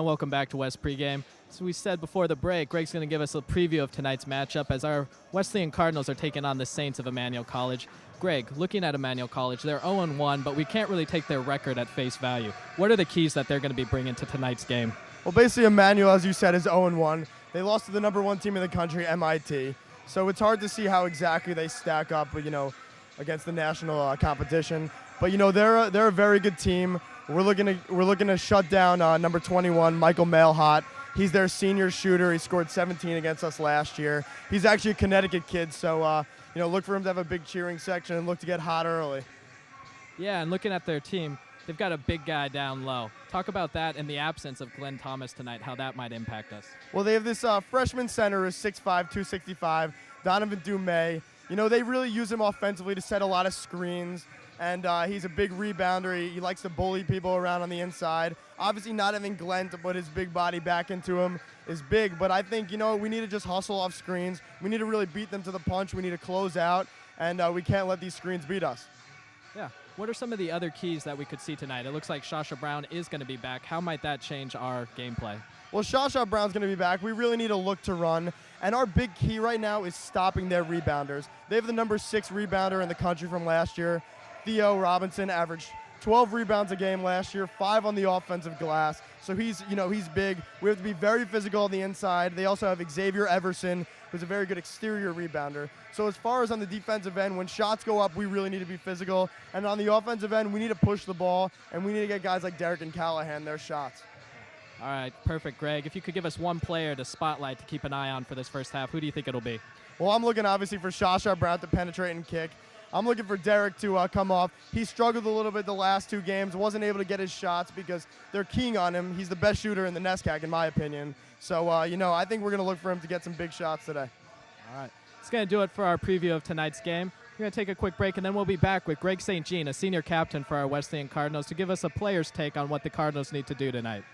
welcome back to WesPregame. So we said before the break, Greg's going to give us a preview of tonight's matchup as our Wesleyan Cardinals are taking on the Saints of Emmanuel College. Greg, looking at Emmanuel College, they're 0-1, but we can't really take their record at face value. What are the keys that they're going to be bringing to tonight's game? Well, basically, Emmanuel, as you said, is 0-1. They lost to the #1 team in the country, MIT. So it's hard to see how exactly they stack up, against the national competition. But they're a very good team. We're looking to shut down number 21, Michael Mailhot. He's their senior shooter. He scored 17 against us last year. He's actually a Connecticut kid, so look for him to have a big cheering section and look to get hot early. Yeah, and looking at their team, they've got a big guy down low. Talk about that in the absence of Glenn Thomas tonight, how that might impact us. Well, they have this freshman center who's 6'5", 265, Donovan Dumais. They really use him offensively to set a lot of screens, and he's a big rebounder. He likes to bully people around on the inside. Obviously, not having Glenn to put his big body back into him is big, but I think, we need to just hustle off screens. We need to really beat them to the punch. We need to close out, and we can't let these screens beat us. Yeah. What are some of the other keys that we could see tonight? It looks like Shasha Brown is going to be back. How might that change our gameplay? Well, Shasha Brown's going to be back. We really need to look to run. And our big key right now is stopping their rebounders. They have the number 6 rebounder in the country from last year. Theo Robinson averaged 12 rebounds a game last year, 5 on the offensive glass. So he's big. We have to be very physical on the inside. They also have Xavier Everson, who's a very good exterior rebounder. So as far as on the defensive end, when shots go up, we really need to be physical. And on the offensive end, we need to push the ball, and we need to get guys like Derek and Callahan their shots. All right, perfect, Greg. If you could give us one player to spotlight to keep an eye on for this first half, who do you think it'll be? Well, I'm looking obviously for Shasha Brown to penetrate and kick. I'm looking for Derek to come off. He struggled a little bit the last 2 games, wasn't able to get his shots because they're keying on him. He's the best shooter in the NESCAC, in my opinion. So, I think we're going to look for him to get some big shots today. All right. That's going to do it for our preview of tonight's game. We're going to take a quick break, and then we'll be back with Greg St. Jean, a senior captain for our Wesleyan Cardinals, to give us a player's take on what the Cardinals need to do tonight.